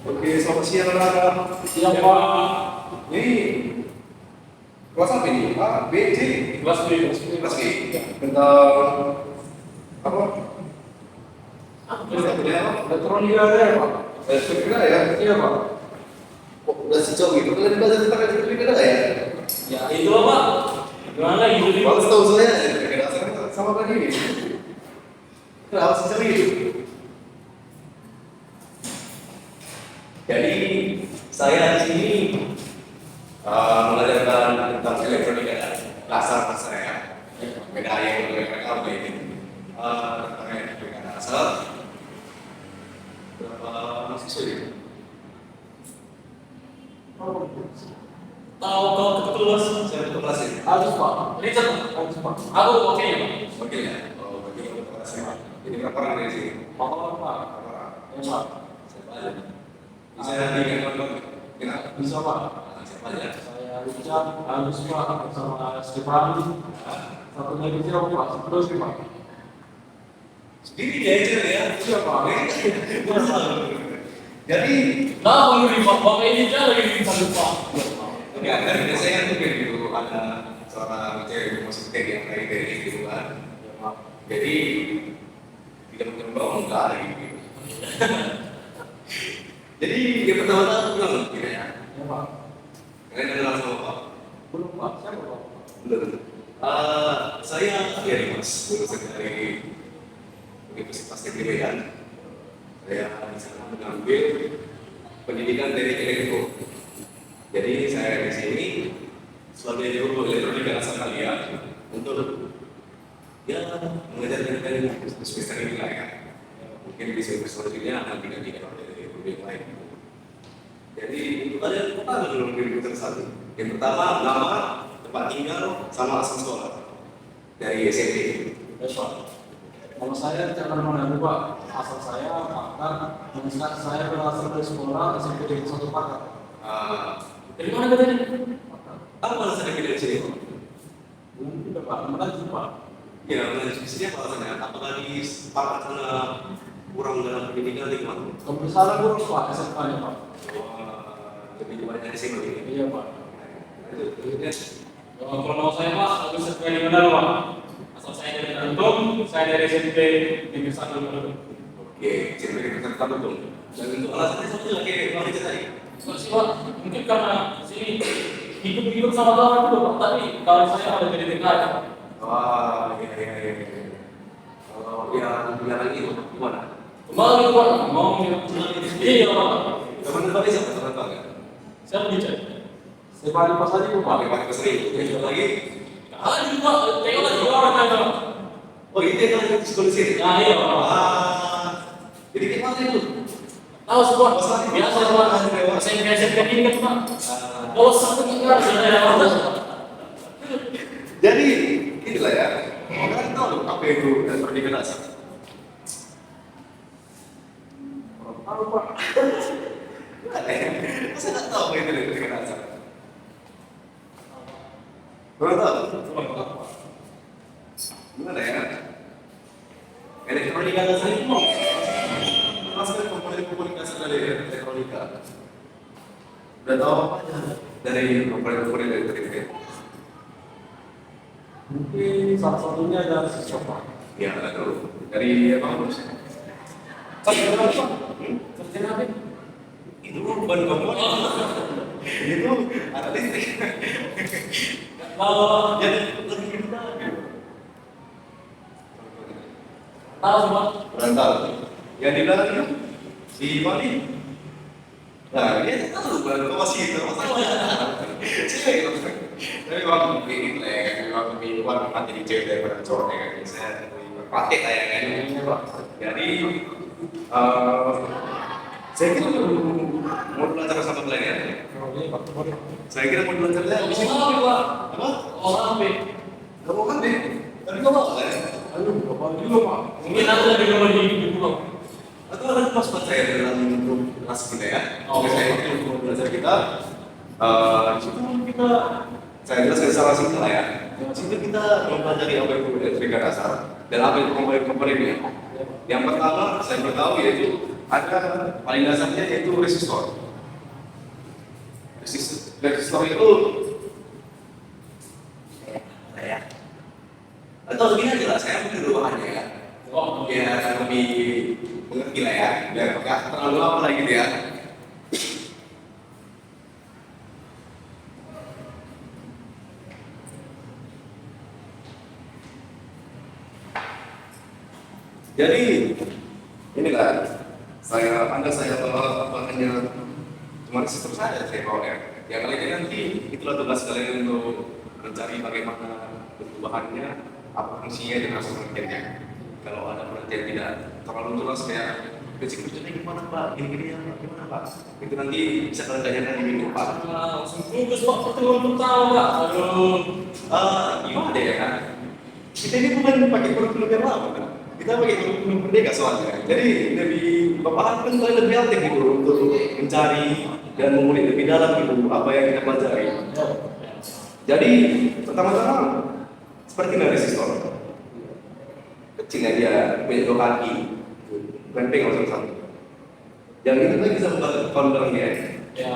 Oke, selamat siang anak-anak. Siang Pak. Ini kelas apa ini? A, B, C. Kelas B, kelas B. Kelas B. Tentang apa? Apa elektronika ada ya Pak? Elektronika ya? Iya Pak. Kok udah sejauh gitu? Kalian belajar tentang elektronika ada ya? Ya itu Pak. Gimana gitu di Bagus tahu saya elektronika dasar sama tadi ini. Kenapa sejauh itu? Jadi saya di sini mengajarkan tentang elektronika dasar saya. Beda yang mereka ini tentang elektronika dasar. Berapa mahasiswa ini? tahu kau kebetul Mas? Saya untuk kelas ini. Harus Pak. Richard harus Pak. Aku oke ya Pak. Oke ya. Oh, bagi untuk kelas ini. Jadi berapa orang di sini? Pak Pak. Ya Pak. Siapa aja? Bisa diingatkan kenapa? Bisa Pak. Siapa aja? Saya Richard harus Pak bersama Stefani. Satu lagi siapa Pak? Terus Pak. Sendiri diajar ya? Iya Pak. Iya Pak. Jadi Nah, ini Pak. Bapak ini jangan lagi dipanggil Pak. ya, kan biasanya tuh kayak gitu ada seorang cewek musik yang kayak dari gitu kan. Jadi tidak mencoba enggak gitu. Jadi yang pertama-tama bilang gitu ya. Ya Pak. Kalian kenal sama Pak? Belum Pak. Siapa Pak? Belum. Saya dari Mas, lulusan dari Universitas Negeri Medan. Saya di sana mengambil pendidikan dari elektro. Jadi saya di sini sebagai guru elektronika asal kalian untuk ya mengajarkan kalian semester ini lah ya. Mungkin di semester selanjutnya akan digantikan oleh guru yang lain. Jadi untuk kalian apa dulu diri satu? Yang pertama nama, tempat tinggal, sama asal sekolah dari SMP. Besok. Kalau saya jangan mengganggu Pak. Asal saya Pakar, dan sekarang saya berasal dari sekolah SMP Negeri 1 Pakar. Dari mana katanya? Apa alasannya pilih di sini? Mungkin Pak, melanjut Pak. Ya, melanjut di sini apa alasannya? Apakah di Pakar sana kurang dalam pendidikan atau gimana? Kebesaran guru Pak, SMK nya Pak. Lebih banyak di sini. Iya Pak. Itu. Kalau mau saya Pak, aku sekali benar Pak. Asal saya dari Tanjung, saya dari SMP Negeri 1 Pakar. Oke, SMP Negeri 1 Pakar. Dan untuk alasannya satu lagi yang paling tadi. Enggak sih Pak, mungkin karena sini hidup sama kawan dulu Pak. Tapi kalau saya ada jadi TKI. Wah, iya. Kalau yang lagi itu gimana? Kembali Pak, mau iya Pak. Teman tadi siapa? Teman tahu nggak? Saya bicara. Saya balik pas tadi Pak. Pakai sering. Yang lagi? Ada juga, tengok lagi orang ada. Oh, ini yang lagi di sekolah sini. Nah iya Pak. Jadi gimana itu? Tahu semua, biasa Pak. Saya biasa ini kan Pak. Kalau satu tinggal sudah ada orang. Jadi inilah ya. Kalian tahu apa itu elektronika dasar? Tahu Pak. Masa nggak tahu apa itu elektronika dasar? Belum tahu? Gimana ya? Elektronika dasar itu masuk komponen-komponen dasar dari elektronika. Udah tahu apa aja dari komponen-komponen elektronika? Mungkin salah satunya ada siswa Pak. Ya, nggak tahu. Dari apa harus? Sarjana apa? Sarjana apa? Itu ban komponen. Itu ada listrik. Kalau Jadi lebih kita. tahu semua. Berantal. Yang di belakang itu si Mali. Nah, dia tahu bukan masih itu masalahnya. Cewek itu. Tapi waktu ini waktu mingguan mati di cewek daripada cowok ya kan. Saya pakai kayak gini. Jadi saya kira mau belajar sama kalian ya. Saya kira mau belajar di sini. Pak. Apa? Orang apa? Kamu kan deh. Tapi kamu apa ya? Aduh, Bapak juga Pak. Mungkin aku lagi kalau di pulau. Atau ada pas saya dalam grup kelas kita ya. Oke, saya waktu untuk belajar kita. Di situ kita saya jelaskan secara singkat lah ya. Di situ kita mempelajari apa itu elektronika dasar dan apa itu komponen-komponennya. Yang pertama saya beritahu yaitu ada paling dasarnya yaitu resistor. Resistor itu saya atau begini aja lah, saya mungkin dulu bahannya ya. Oh, Ya lebih mengerti lah ya, biar nggak terlalu lama lagi gitu ya. Jadi inilah saya bawa hanya cuma resistor saja saya bawa ya. Ya kali ini nanti itulah tugas kalian untuk mencari bagaimana bentuk bahannya, apa fungsinya dan asal pengertiannya. Kalau ada pengertian tidak terlalu jelas kayak prinsip-prinsipnya gimana Pak, gini-gini ya gimana Pak, itu nanti bisa kalian tanyakan di minggu Pak. langsung tugas Pak pertemuan pertama Pak. Aduh. Gimana ya kan? Kita ini bukan pakai kurikulum yang lama kan? Kita pakai kurikulum merdeka soalnya. Jadi lebih bapak kan kalian lebih aktif gitu untuk mencari dan mengulik lebih dalam gitu apa yang kita pelajari. Jadi pertama-tama seperti resistor. Kecilnya dia punya 2 kaki, lempeng kalau satu. Yang itu kan bisa counternya. Ya.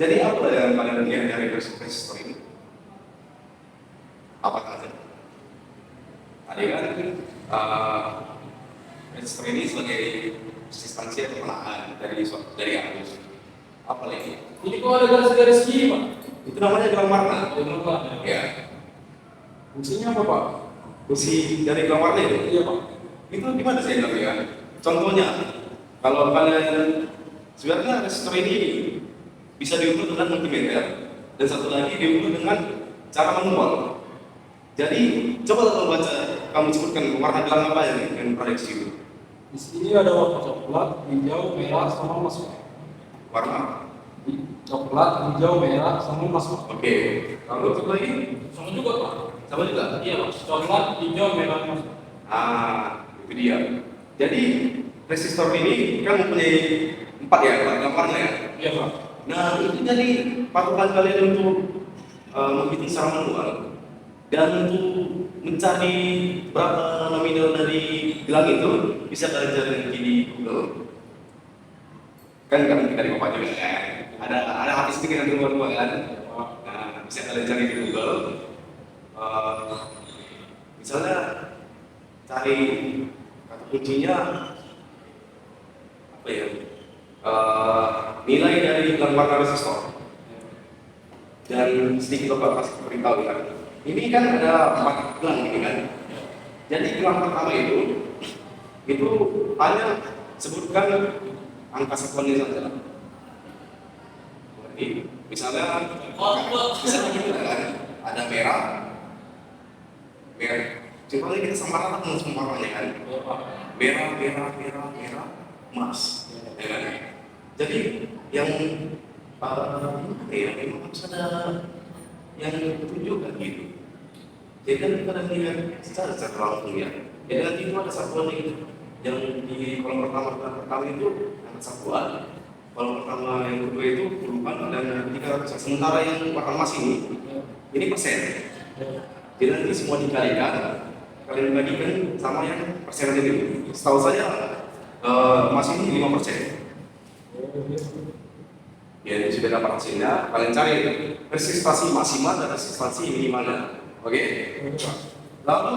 Jadi apa yang kalian lihat dari resistor ini? Apakah ada? Tadi kan resistor ini sebagai resistansi atau penahan dari arus. Apa lagi? Ini kok ada garis-garis gini Pak? Itu namanya gelang warna. Gelang warna. Ya. Fungsinya apa Pak? Fungsi dari gelang warna itu? Iya Pak. Itu gimana saya bilang ya? Contohnya, kalau kalian sebenarnya resistor ini bisa diukur dengan multimeter dan satu lagi diukur dengan cara manual. Jadi coba kalau baca, kamu sebutkan warna gelang apa ya nih yang proyeksi itu? Di sini ada warna coklat, hijau, merah, sama emas Pak. Warna? Coklat, hijau, merah, sama emas Pak. Oke. Kalau satu lagi? Sama juga Pak. Sama juga? Iya Pak. Coklat, hijau, merah, emas. Itu dia. Jadi resistor ini kan mempunyai 4 ya, 4 warna ya. Iya Pak. Nah itu jadi patokan kalian untuk menghitung secara manual dan untuk mencari berapa nominal dari gelang itu bisa kalian cari lagi di Google. Kan kita di Bapak juga kan. Ada hati sedikit yang dua kan. Nah, bisa kalian cari di Google. Misalnya cari kata kuncinya apa ya? Nilai dari gelang warna resistor. Dan sedikit Bapak kasih beritahu ya. Ini kan ada 4 gelang ini kan. Jadi gelang pertama itu hanya sebutkan angka satuannya saja. Jadi misalnya gitu kan, ada merah, coba kita samaran dengan semua warnanya kan. Merah, emas. Ya kan? Jadi yang memang harus ada yang ditunjukkan gitu. Jadi kan kita ada lihat secara langsung ya. Jadi nanti itu ada satuan yang di kolom pertama itu angka satuan, kolom pertama yang kedua itu puluhan dan ketiga ratusan. Sementara yang warna emas ini persen. Jadi nanti semua dikalikan, kalian bagikan sama yang persen itu. Setahu saya emas ini 5%. Ya, ini sudah dapat hasilnya. Kalian cari resistansi maksimal dan resistansi minimalnya. Oke? Lalu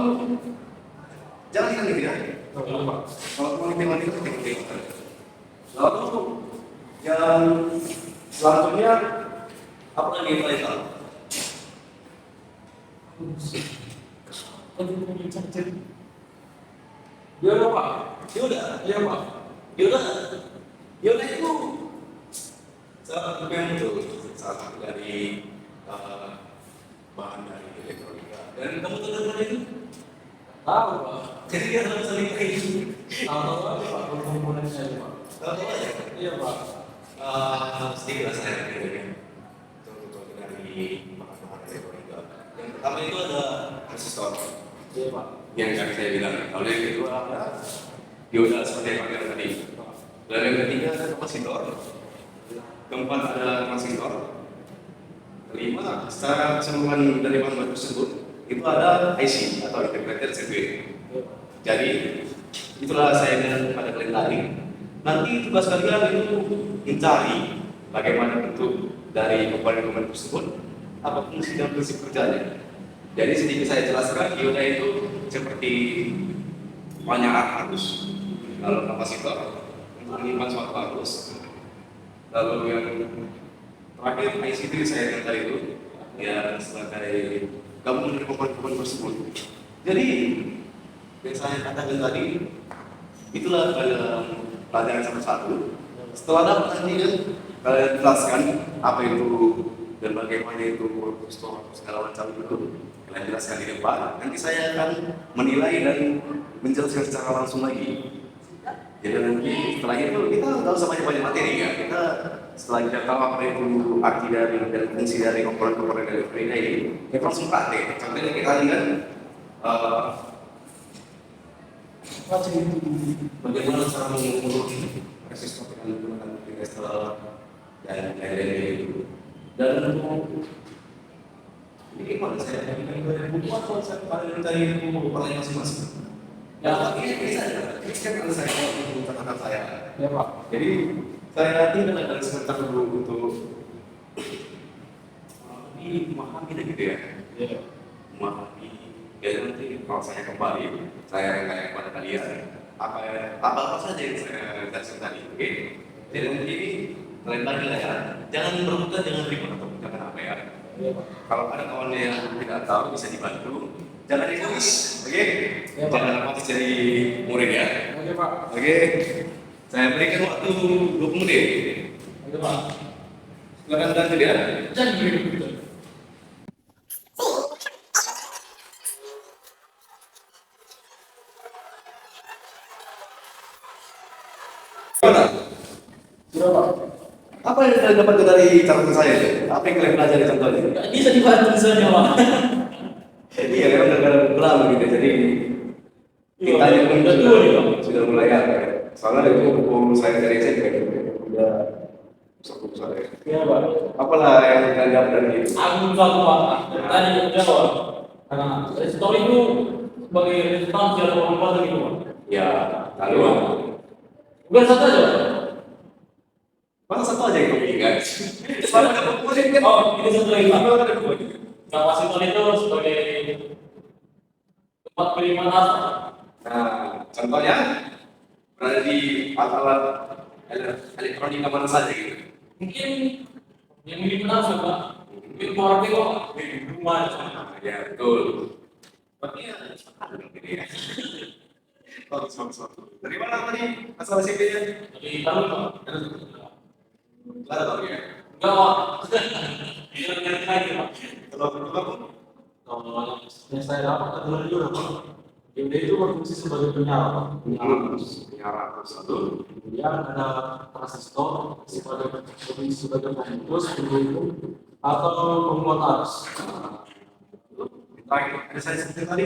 jangan kita gitu ya. Kalau mau tengok itu tengok. Lalu yang selanjutnya apa lagi yang kalian tahu? Iya Pak. Iya Pak. Yoda itu salah satu dari bahan dari elektronika. Dan kamu tahu dari mana itu? Tahu Pak. Jadi dia harus saling kayak gitu. Tahu aja Pak komponennya aja Pak. Tahu aja. Iya Pak. Sedikit lah saya kira-kira. Contoh-contoh dari bahan-bahan elektronika. Yang pertama itu ada resistor. Iya Pak. Yang saya bilang. Lalu yang kedua ada dioda seperti yang pakai tadi. Lalu yang ketiga ada kapasitor. Keempat ada transistor. Kelima, secara keseluruhan dari bahan tersebut itu ada IC atau integrated circuit. Jadi Itulah saya bilang kepada kalian tadi. Nanti tugas kalian itu mencari bagaimana bentuk dari komponen-komponen tersebut, apa fungsi dan prinsip kerjanya. Jadi sedikit saya jelaskan, dioda itu seperti penyarat arus. Kalau kapasitor untuk menyimpan suatu arus. Lalu yang terakhir ICT saya bilang tadi itu ya sebagai gabungan dari komponen-komponen tersebut. Jadi yang saya katakan tadi itulah pelajaran sampai satu. Setelah dapat nanti kan kalian jelaskan apa itu dan bagaimana itu store segala macam itu kalian jelaskan di depan. Nanti saya akan menilai dan menjelaskan secara langsung lagi. Jadi nanti setelah itu kita nggak usah banyak-banyak materi ya. Kita setelah kita tahu apa itu arti dari dan fungsi dari komponen-komponen dari Frida ini, kita langsung praktek. Contohnya kita lihat bagaimana cara mengukur resistor dengan menggunakan resistor dan lain-lain itu. Dan ini gimana saya buat konsep kalian dari pertanyaan masing-masing. Ya, ini saja. Ini kan kalau saya mau catatan saya. Ya Pak. Jadi saya nanti akan sebentar dulu untuk memahami gitu ya. Iya. Memahami. Jadi nanti kalau saya kembali, saya tanya kepada kalian apa saja yang saya jelaskan tadi, oke? Jadi nanti ini kalian lagi lah ya. Jangan berebutan, jangan ribut atau jangan apa ya. Iya Pak. Kalau ada kawan yang tidak tahu bisa dibantu. Jangan egois, oke? Ya, Pak. Jangan apatis jadi murid ya. Oke Pak. Oke. Saya berikan waktu 20 menit. Oke Pak. Silakan bantu dia. Jangan begitu. Gimana? Sudah Pak. Apa yang kalian dapat dari catatan saya? Apa yang kalian pelajari contohnya? Nggak bisa dibantu misalnya Pak. Iya, memang negara pulang gitu. Jadi kita yang pun sudah mulai ya. Soalnya itu buku saya dari SMP udah buku saya. Iya Pak. Apalah yang kalian dapat dari itu? Aku satu Pak. Tadi jawab. Karena story itu sebagai resistance dalam pengobatan gitu Pak. Ya, lalu Bukan satu aja Pak. masa satu aja yang kau ingat? Soalnya ada buku kan? Oh, ini satu lagi Pak. Ada buku. Kapasitor itu sebagai tempat penerimaan asap. Nah, contohnya berada di alat elektronika mana saja gitu. Mungkin yang milik asap Pak. Mungkin keluarga kok di rumah. Ya betul. Berarti ya ada dong ini ya. Bagus. Dari mana tadi asal SMP-nya? Dari Tarung Pak. Ada tahu ya. Enggak Pak. Ini yang lagi Pak. Kalau Yang saya dapat adalah juga Pak. Dia itu berfungsi sebagai penyala Pak. penyara satu. Kemudian ada transistor sebagai pemutus, pendukung atau penguat arus. Ada saya seperti tadi.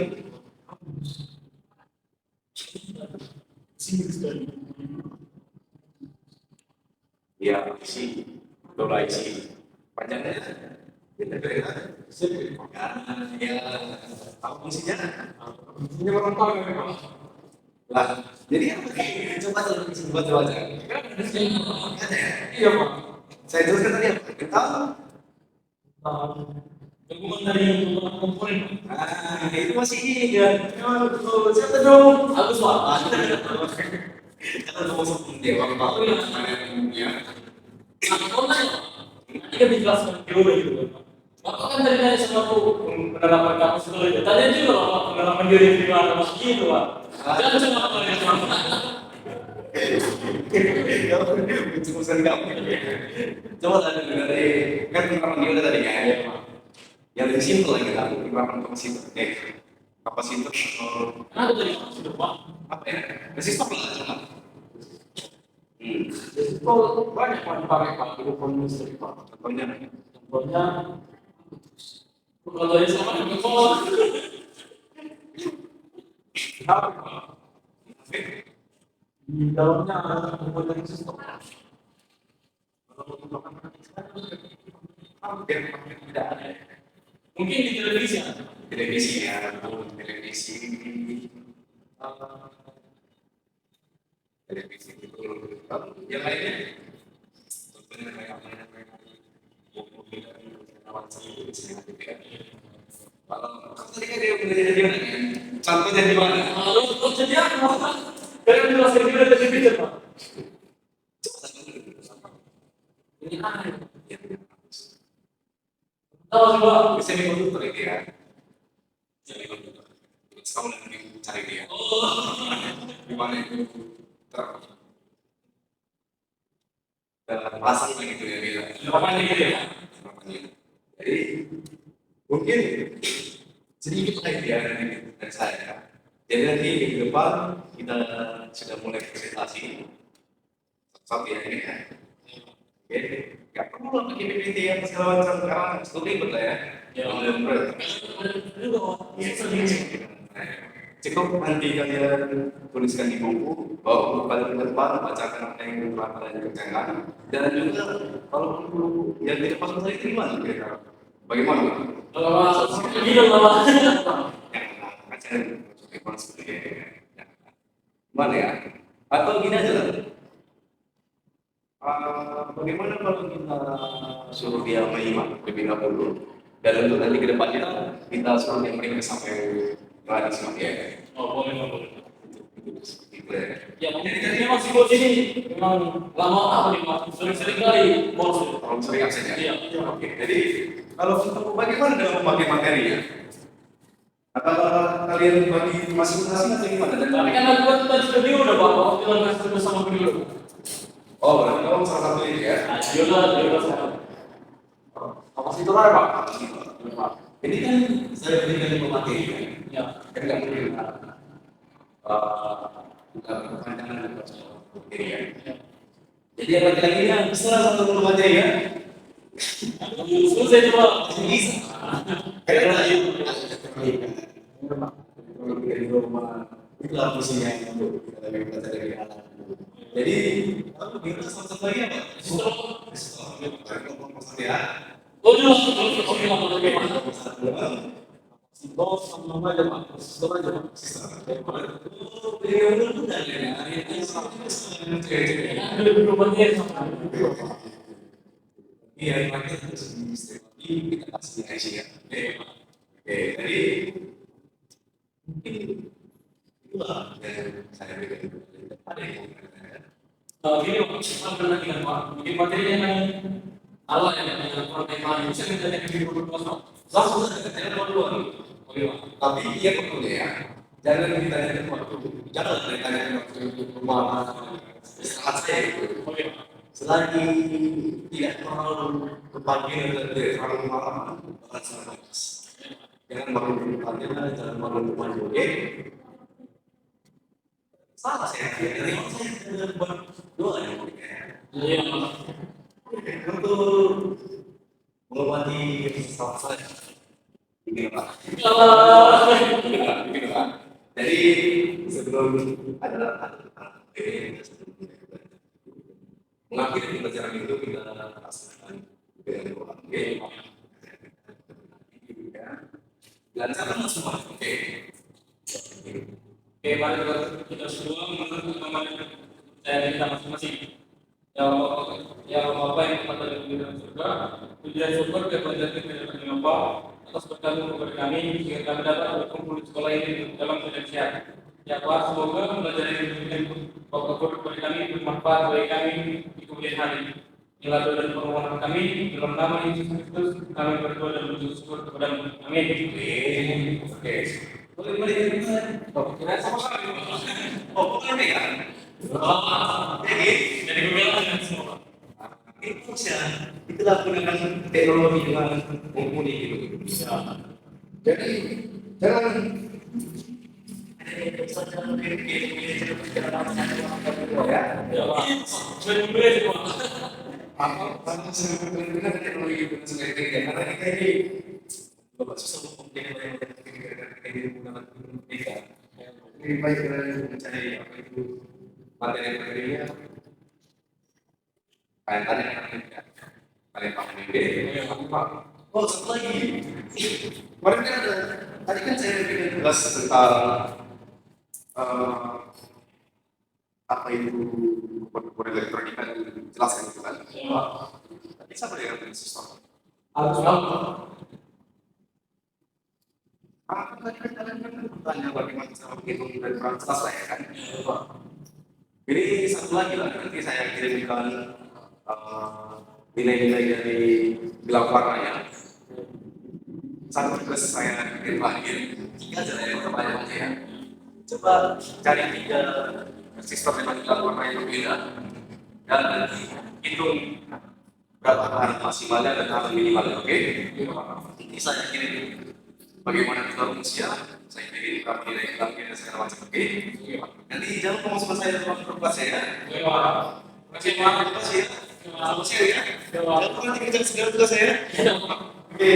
Ya, isi, dola isi. Panjangnya, kira-kira. Ya, tahu fungsinya? Ini orang tahu ya Pak. Lah, jadi apa nih? Coba buat baca. Iya Pak. Saya jelaskan tadi apa? Kita Gabungan dari beberapa komponen. itu masih ingat. Betul. Siapa dong? Agus Pak. Kita udah masuk penting. Apa ya? Ini kan dijelaskan teori gitu Pak. Bapak kan tadi nanya sesuatu penerapan kapasitor itu. Tadi juga Bapak penerapan diri di mana Mas gitu Pak. Jangan cuma apa yang cuma. Urusan kamu. Coba tadi dari kan penerapan dia tadi kan. Yang lebih simpel lagi kan penerapan kapasitor. Kapasitor Kenapa tadi sudah Pak? apa ya? Resistor lah cuma. Itu banyak Pak dipakai Pak di komponen listrik Pak. Contohnya Contohnya kalau yang sama dengan solar. apa? Di dalamnya ada komponen sistem. Hampir tidak ada. Mungkin di televisi ada. Televisi ya, televisi. dari fisik itu. Yang lainnya, contohnya kayak mobil dan kawan saya itu bisa juga. Kalau tadi kan dia udah jadi mana? Contohnya di mana? Kalau jadi apa? Kalian jelaskan juga dari video Pak. Ini aneh. Tahu coba. Bisa dikontur itu ya. Jadi kontur. Sekarang nanti cari dia. Gimana itu? Pasang lagi itu ya dia. Apa gitu ya? Jadi mungkin sedikit lagi ya dari saya. Jadi nanti minggu depan kita sudah mulai presentasi. Satu ya ini ya. Oke, nggak perlu lah pakai PPT yang segala macam karena itu ribet lah ya. Cukup nanti kalian tuliskan di buku bahwa pada depan bacakan apa yang telah kalian kerjakan dan juga kalau perlu yang tidak pasang saya terima juga. Bagaimana? Gitu loh. Gimana ya? Atau gini aja lah. Bagaimana kalau kita suruh dia menyimak lebih dahulu dan untuk nanti ke depannya kita suruh dia mereka sampai lari sama dia. Oh boleh. Gitu ya. Ya jadi masih bos ini memang lama apa nih Mas? Sering-sering kali bos. Kalau sering absen ya. Iya. Oke. Jadi kalau untuk bagaimana dalam memakai materi ya? Apakah kalian bagi masing-masing atau gimana? Tapi kan aku tadi sudah dia udah Pak, waktu kita ngasih bersama video. Oh, berarti kamu salah satu ini ya? Yoga sekarang. Apa sih itu lah Pak? Ini kan saya berikan lima materi kan? Ya. Kan nggak mungkin pandangan dan materi ya. Jadi yang lagi-lagi yang salah satu materi ya? Selesai coba. Bisa. Karena itu dari rumah itulah fungsinya untuk kita lebih baca dari alam. Jadi kalau kita satu lagi apa? Ya. Oh jelas. Bos sama aja Pak. Sistem aja Pak. Iya, makanya harus diistimewakan kita kasih aja ya. Oke, jadi mungkin itulah yang saya berikan. Ada yang mau bertanya? Gini Pak, kita pernah ingat Pak, mungkin materinya yang Allah yang kurang iman, bisa kita jadi video Pak. Langsung saja, saya dua. Oke Pak. Tapi iya perlunya ya, jangan ditanyakan waktu, jangan ditanyakan waktu rumah istirahat saya itu. Oke Pak. Selagi tidak terlalu kebagian dan tidak terlalu malam, akan sangat bagus. Jangan bangun di depannya, jangan bangun di depan juga. Salah saya, dari saya tidak buat doa yang Iya. untuk mengobati kesalahan saya. Begini Pak. Begini Pak. Jadi sebelum ada mengakhiri pelajaran itu kita laksanakan dengan doa. Oke. Lancarkan semua. Oke. Oke, mari kita semua menurut pemahaman saya kita masing-masing. Yang apa yang kepada dalam surga, pujian syukur kepada kita apa atas berkat kepada kami sehingga kami dapat berkumpul di sekolah ini dalam keadaan sehat. Ya Allah, semoga belajar yang diberikan kepada kami bermanfaat bagi kami di kemudian hari. Inilah doa dan permohonan kami dalam nama Yesus Kristus kami berdoa dan bersyukur kepada-Mu. Amin. Oke. Boleh. Kira sama-sama. Oh, bukan ya? Jadi kebetulan dengan semua. Itu saja. Itulah gunakan teknologi dengan mumpuni gitu. Jadi jangan apa sebenarnya teknologi bukan sebagai karena kita ini bapak susah untuk menggunakan pendidikan lebih baik mencari apa itu materi-materinya kalian paham ini oh satu lagi kemarin kan ada tadi kan saya bikin tugas tentang apa itu kupon elektronik kan jelaskan itu kan. Ya, Pak. Tapi sama dengan transistor. Harus Pak. Tadi kan kalian kan bertanya bagaimana cara menghitung dan translas lah ya kan. Ya, Pak. Ini satu lagi lah nanti saya kirimkan nilai-nilai dari gelang warnanya. Satu juga saya bikin lagi tiga aja ya pertanyaan ya. Coba cari tiga resistor dengan gelang warna yang berbeda dan nanti hitung berapa tahan maksimalnya dan tahan minimalnya. Oke? Ini saya kirim bagaimana kita rumusnya, saya kirim berapa nilai gelangnya dan segala macam. Oke? Nanti jangan lupa masuk ke saya dalam grup kelas ya. Ya, Pak. Makasih, Pak. Terima kasih ya. Terima kasih ya. Ya, Pak. Jangan lupa nanti kerja segala tugas saya. Ya, Pak. Oke.